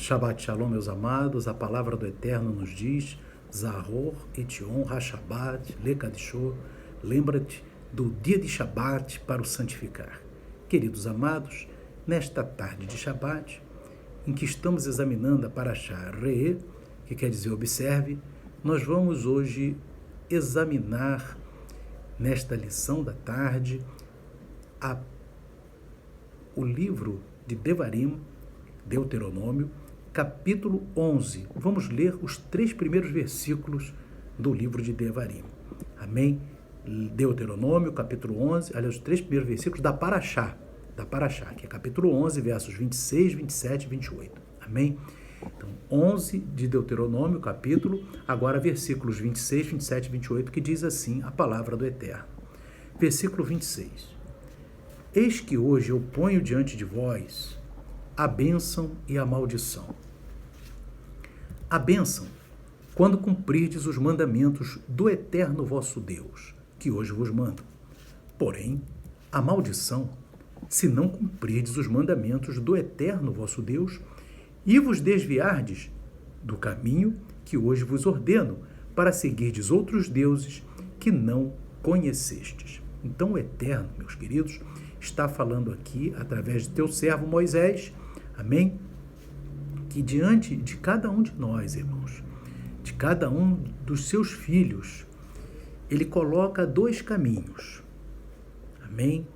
Shabbat Shalom, meus amados. A palavra do Eterno nos diz: Zahor Etion HaShabbat Lekadishô. Lembra-te do dia de Shabbat para o santificar. Queridos amados, nesta tarde de Shabbat, em que estamos examinando a Parashá Re'eh, que quer dizer observe, nós vamos hoje examinar, nesta lição da tarde, o livro de Devarim, Deuteronômio, capítulo 11. Vamos ler os 3 primeiros versículos do livro de Devarim. Amém? Deuteronômio, capítulo 11, aliás, os 3 primeiros versículos da Parashá, que é capítulo 11, versos 26, 27 e 28. Amém? Então, 11 de Deuteronômio, capítulo, agora versículos 26, 27 e 28, que diz assim a palavra do Eterno. Versículo 26. Eis que hoje eu ponho diante de vós a bênção e a maldição. A bênção, quando cumprirdes os mandamentos do Eterno vosso Deus, que hoje vos mando. Porém, a maldição, se não cumprirdes os mandamentos do Eterno vosso Deus, e vos desviardes do caminho que hoje vos ordeno, para seguirdes outros deuses que não conhecestes. Então o Eterno, meus queridos, está falando aqui, através de teu servo Moisés, amém? Que diante de cada um de nós, irmãos, de cada um dos seus filhos, ele coloca 2 caminhos, amém?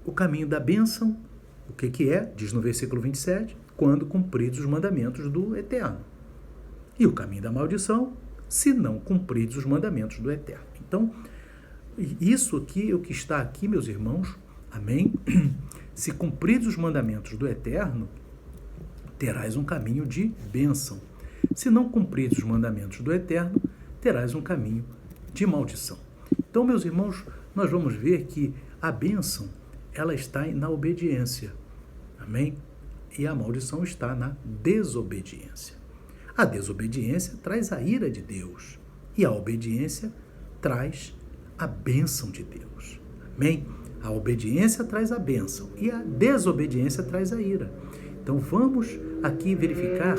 O caminho da bênção, o que é? Diz no versículo 27, quando cumpridos os mandamentos do Eterno. E o caminho da maldição, se não cumpridos os mandamentos do Eterno. Então, isso aqui, o que está aqui, meus irmãos, amém? Se cumpridos os mandamentos do Eterno, terás um caminho de bênção. Se não cumpridos os mandamentos do Eterno, terás um caminho de maldição. Então, meus irmãos, nós vamos ver que a bênção, ela está na obediência, amém? E a maldição está na desobediência. A desobediência traz a ira de Deus e a obediência traz a bênção de Deus, amém? A obediência traz a bênção e a desobediência traz a ira. Então vamos aqui verificar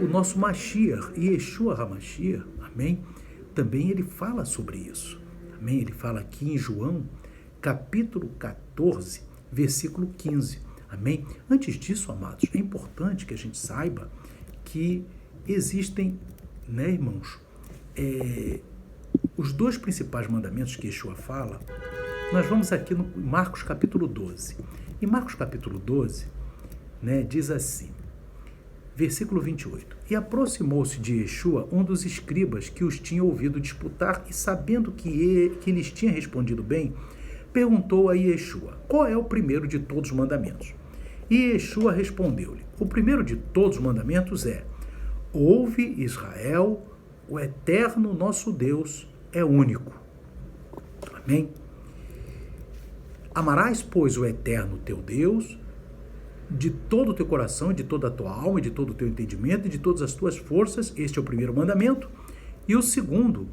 o nosso Mashiach, Yeshua HaMashiach, amém? Também ele fala sobre isso, amém? Ele fala aqui em João, capítulo 14, versículo 15, amém? Antes disso, amados, é importante que a gente saiba que existem, né, irmãos, os 2 principais mandamentos que Yeshua fala. Nós vamos aqui no Marcos capítulo 12. Em Marcos capítulo 12, né, diz assim, versículo 28. E aproximou-se de Yeshua um dos escribas que os tinha ouvido disputar, e sabendo que lhes tinha respondido bem, perguntou a Yeshua: qual é o primeiro de todos os mandamentos? E Yeshua respondeu-lhe: o primeiro de todos os mandamentos é: ouve, Israel, o Eterno nosso Deus é único. Amém? Amarás, pois, o Eterno teu Deus de todo o teu coração, de toda a tua alma, de todo o teu entendimento e de todas as tuas forças. Este é o primeiro mandamento. E o segundo,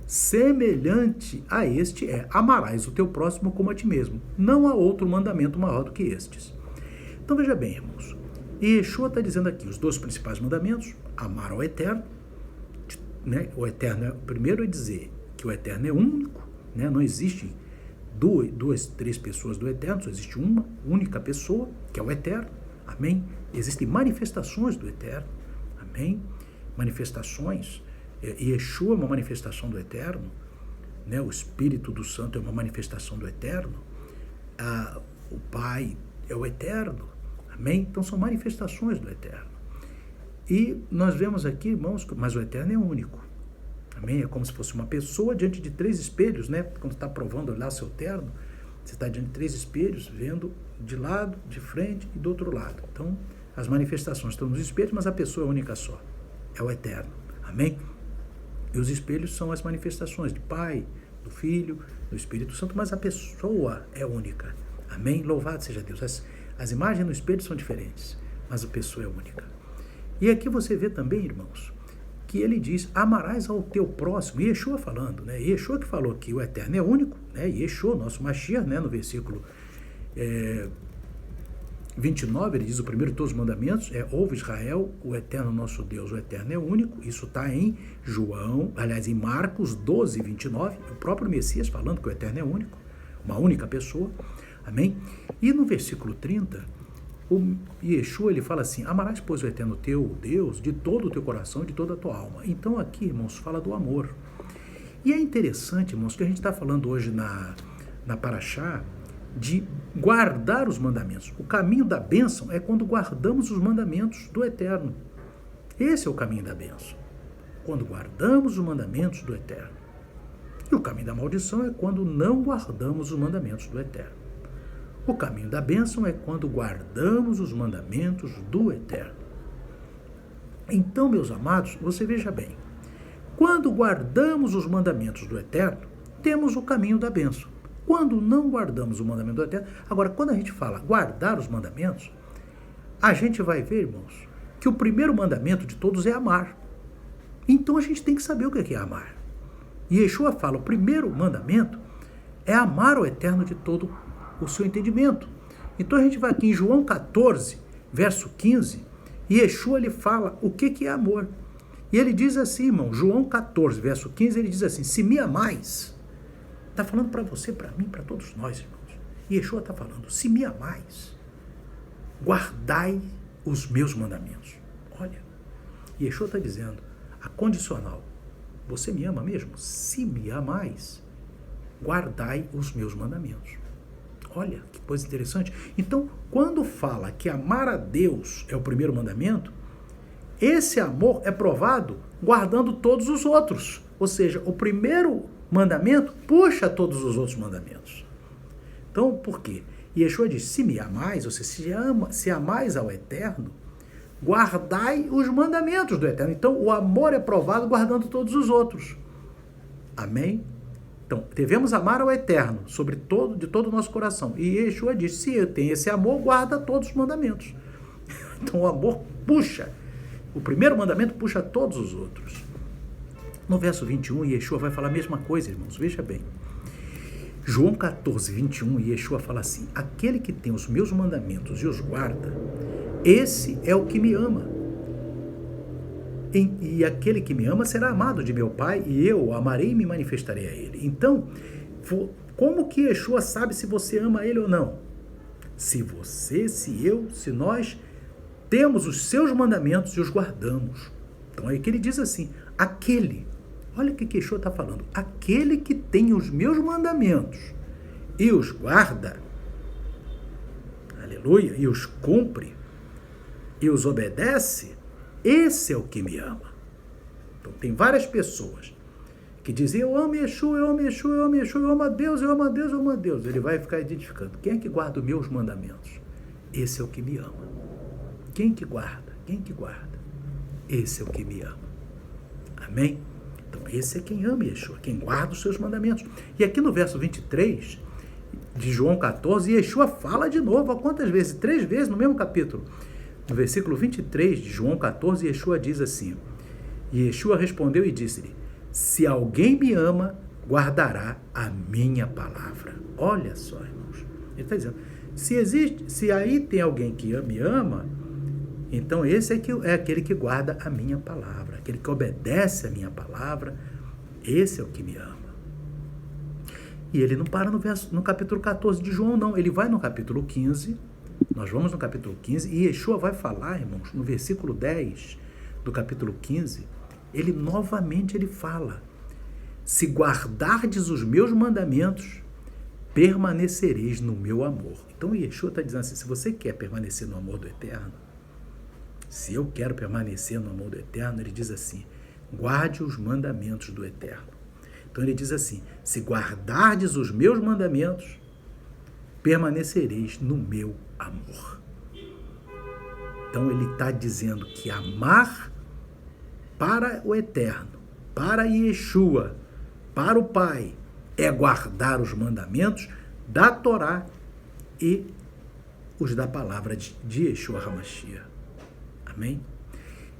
semelhante a este, é: amarás o teu próximo como a ti mesmo. Não há outro mandamento maior do que estes. Então veja bem, irmãos, Yeshua está dizendo aqui os 2 principais mandamentos: amar ao Eterno, né? O Eterno, primeiro é dizer que o Eterno é único, né? Não existe 2, 3 pessoas do Eterno, só existe uma única pessoa, que é o Eterno, amém? Existem manifestações do Eterno, amém? Manifestações, Yeshua é uma manifestação do Eterno, né? O Espírito do Santo é uma manifestação do Eterno, o Pai é o Eterno, amém? Então são manifestações do Eterno. E nós vemos aqui, irmãos, mas o Eterno é único. Amém? É como se fosse uma pessoa diante de 3 espelhos, né? Quando está provando olhar seu terno, você está diante de 3 espelhos, vendo de lado, de frente e do outro lado. Então, as manifestações estão nos espelhos, mas a pessoa é única só. É o Eterno. Amém? E os espelhos são as manifestações do Pai, do Filho, do Espírito Santo, mas a pessoa é única. Amém? Louvado seja Deus. As imagens no espelho são diferentes, mas a pessoa é única. E aqui você vê também, irmãos, que ele diz: amarás ao teu próximo. Yeshua falando, né? Yeshua que falou que o Eterno é único, né? Yeshua, nosso Mashiach, né? No versículo 29, ele diz o primeiro de todos os mandamentos, ouve Israel, o eterno nosso Deus, o eterno é único. Isso está em em Marcos 12, 29, o próprio Messias falando que o eterno é único, uma única pessoa. Amém? E no versículo 30, o Yeshua, ele fala assim, amarás, pois, o eterno teu Deus de todo o teu coração, de toda a tua alma. Então aqui, irmãos, fala do amor. E é interessante, irmãos, que a gente está falando hoje na Paraxá, de guardar os mandamentos. O caminho da bênção é quando guardamos os mandamentos do Eterno. Esse é o caminho da bênção. Quando guardamos os mandamentos do Eterno. E o caminho da maldição é quando não guardamos os mandamentos do Eterno. O caminho da bênção é quando guardamos os mandamentos do Eterno. Então, meus amados, você veja bem. Quando guardamos os mandamentos do Eterno, temos o caminho da bênção. Quando não guardamos o mandamento do Eterno... Agora, quando a gente fala guardar os mandamentos, a gente vai ver, irmãos, que o primeiro mandamento de todos é amar. Então, a gente tem que saber o que é amar. E Yeshua fala, o primeiro mandamento é amar o Eterno de todo o seu entendimento. Então, a gente vai aqui em João 14, verso 15, e Yeshua, ele fala o que é amor. E ele diz assim, irmão, João 14, verso 15, ele diz assim, se me amais... Está falando para você, para mim, para todos nós, irmãos. E Yeshua está falando, se me amais, guardai os meus mandamentos. Olha, Yeshua está dizendo, a condicional, você me ama mesmo? Se me amais, guardai os meus mandamentos. Olha, que coisa interessante. Então, quando fala que amar a Deus é o primeiro mandamento, esse amor é provado guardando todos os outros. Ou seja, o primeiro mandamento puxa todos os outros mandamentos. Então, por quê? Yeshua diz, se me amais, ou seja, se amais ao Eterno, guardai os mandamentos do Eterno. Então, o amor é provado guardando todos os outros. Amém? Então, devemos amar ao Eterno, de todo o nosso coração. E Yeshua diz, se eu tenho esse amor, guarda todos os mandamentos. Então, o amor puxa. O primeiro mandamento puxa todos os outros. No verso 21, Yeshua vai falar a mesma coisa, irmãos. Veja bem. João 14, 21, Yeshua fala assim, aquele que tem os meus mandamentos e os guarda, esse é o que me ama. E aquele que me ama será amado de meu Pai, e eu o amarei e me manifestarei a ele. Então, como que Yeshua sabe se você ama ele ou não? Se nós temos os seus mandamentos e os guardamos. Então, é que ele diz assim, olha o que Yeshua está falando, aquele que tem os meus mandamentos e os guarda, aleluia, e os cumpre, e os obedece, esse é o que me ama. Então, tem várias pessoas que dizem, eu amo Yeshua, eu amo Yeshua, eu amo Yeshua, eu amo a Deus, eu amo a Deus, eu amo a Deus. Ele vai ficar identificando, quem é que guarda os meus mandamentos? Esse é o que me ama. Quem que guarda? Quem que guarda? Esse é o que me ama. Amém? Então, esse é quem ama Yeshua, quem guarda os seus mandamentos. E aqui no verso 23 de João 14, Yeshua fala de novo, quantas vezes? 3 vezes no mesmo capítulo. No versículo 23 de João 14, Yeshua diz assim, e Yeshua respondeu e disse-lhe, se alguém me ama, guardará a minha palavra. Olha só, irmãos. Ele está dizendo, se aí tem alguém que me ama, então esse é aquele que guarda a minha palavra, aquele que obedece a minha palavra, esse é o que me ama. E ele não para no capítulo 14 de João, não. Ele vai no capítulo 15, nós vamos no capítulo 15, e Yeshua vai falar, irmãos, no versículo 10 do capítulo 15, ele novamente fala, se guardardes os meus mandamentos, permanecereis no meu amor. Então Yeshua está dizendo assim, se você quer permanecer no amor do Eterno, se eu quero permanecer no amor do Eterno, ele diz assim, guarde os mandamentos do Eterno. Então ele diz assim, se guardardes os meus mandamentos, permanecereis no meu amor. Então ele está dizendo que amar para o Eterno, para Yeshua, para o Pai, é guardar os mandamentos da Torá e os da palavra de Yeshua HaMashiach. Amém?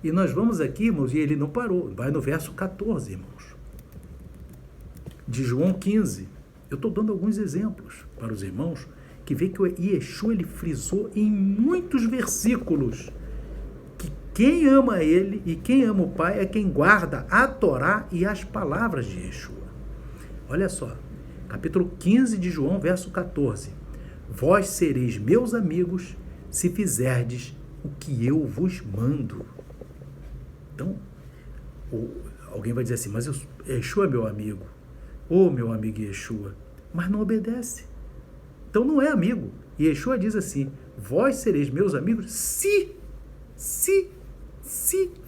E nós vamos aqui, irmãos, e ele não parou, vai no verso 14, irmãos, de João 15. Eu estou dando alguns exemplos para os irmãos que vê que o Yeshua ele frisou em muitos versículos que quem ama ele e quem ama o Pai é quem guarda a Torá e as palavras de Yeshua. Olha só, capítulo 15 de João, verso 14. Vós sereis meus amigos se fizerdes o que eu vos mando. Então, alguém vai dizer assim, mas Yeshua é meu amigo. Ô, meu amigo Yeshua. Mas não obedece. Então não é amigo. E Yeshua diz assim, vós sereis meus amigos se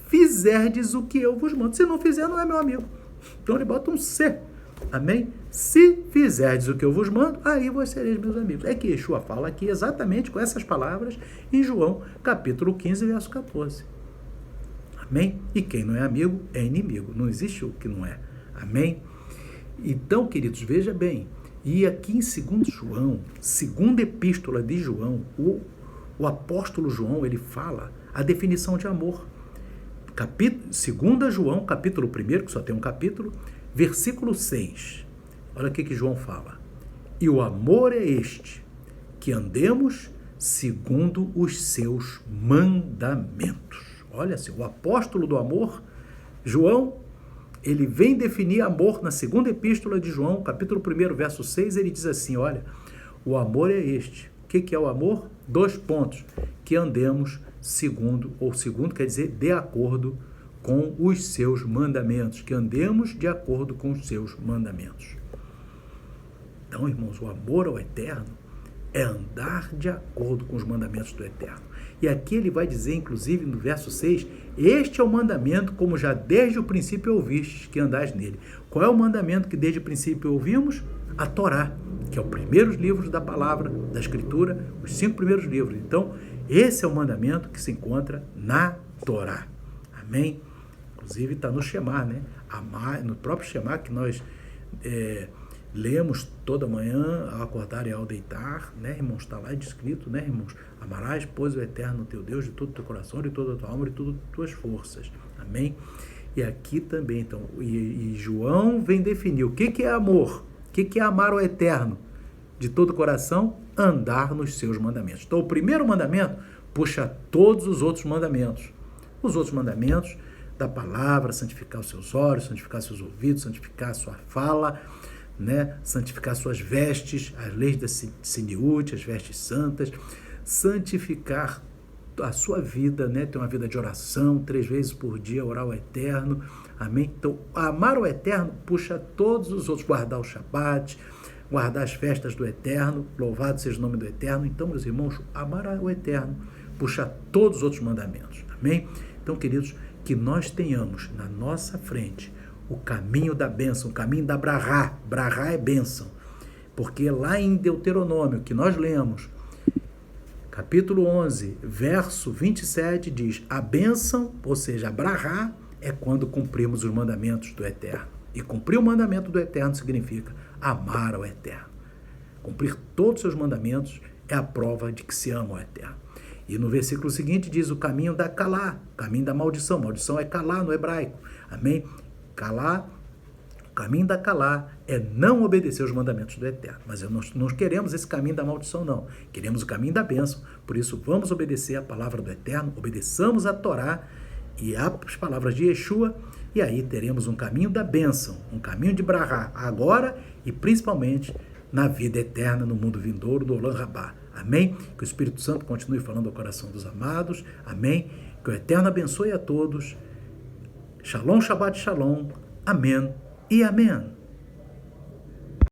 fizerdes o que eu vos mando. Se não fizer, não é meu amigo. Então ele bota um se. Amém? Se fizerdes o que eu vos mando, aí vós sereis meus amigos. É que Yeshua fala aqui exatamente com essas palavras em João, capítulo 15, verso 14. Amém? E quem não é amigo é inimigo. Não existe o que não é. Amém? Então, queridos, veja bem. E aqui em 2 João, segunda epístola de João, o apóstolo João, ele fala a definição de amor. 2 João, capítulo 1, que só tem um capítulo, versículo 6. Olha o que João fala. E o amor é este, que andemos segundo os seus mandamentos. Olha assim, o apóstolo do amor, João, ele vem definir amor na segunda epístola de João, capítulo 1, verso 6, ele diz assim, olha, o amor é este. O que é o amor? 2 pontos. Que andemos segundo quer dizer de acordo com os seus mandamentos. Que andemos de acordo com os seus mandamentos. Então, irmãos, o amor ao Eterno é andar de acordo com os mandamentos do Eterno. E aqui ele vai dizer, inclusive, no verso 6, este é o mandamento, como já desde o princípio ouvistes, que andais nele. Qual é o mandamento que desde o princípio ouvimos? A Torá, que é os primeiros livros da palavra, da Escritura, os 5 primeiros livros. Então, esse é o mandamento que se encontra na Torá. Amém? Inclusive está no Shemá, né? No próprio Shemá que nós lemos toda manhã ao acordar e ao deitar, né, irmãos? Está lá escrito, né, irmãos? Amarás, pois, o Eterno teu Deus de todo o teu coração, de toda a tua alma, de todas as tuas forças. Amém? E aqui também, então, e João vem definir o que é amor, o que é amar o Eterno de todo o coração, andar nos seus mandamentos. Então, o primeiro mandamento puxa todos os outros mandamentos. Os outros mandamentos da palavra, santificar os seus olhos, santificar seus ouvidos, santificar a sua fala, né? Santificar suas vestes, as leis da Siniúte, as vestes santas, santificar a sua vida, né? Ter uma vida de oração, 3 vezes por dia, orar ao Eterno, amém? Então, amar o Eterno puxa todos os outros, guardar o Shabat, guardar as festas do Eterno, louvado seja o nome do Eterno. Então, meus irmãos, amar o Eterno puxa todos os outros mandamentos, amém? Então, queridos, que nós tenhamos na nossa frente o caminho da bênção, o caminho da brahá. Brahá é bênção. Porque lá em Deuteronômio, que nós lemos, capítulo 11, verso 27, diz, a bênção, ou seja, a brahá, é quando cumprimos os mandamentos do Eterno. E cumprir o mandamento do Eterno significa amar ao Eterno. Cumprir todos os seus mandamentos é a prova de que se ama ao Eterno. E no versículo seguinte diz o caminho da calá, o caminho da maldição. Maldição é calá no hebraico. Amém? Calá, o caminho da calá é não obedecer os mandamentos do Eterno. Mas nós não queremos esse caminho da maldição, não. Queremos o caminho da bênção. Por isso, vamos obedecer a palavra do Eterno, obedeçamos a Torá e as palavras de Yeshua, e aí teremos um caminho da bênção, um caminho de brahá, agora e principalmente na vida eterna, no mundo vindouro, do Olam Rabá. Amém? Que o Espírito Santo continue falando ao coração dos amados. Amém? Que o Eterno abençoe a todos. Shalom, Shabbat, Shalom. Amém e amém.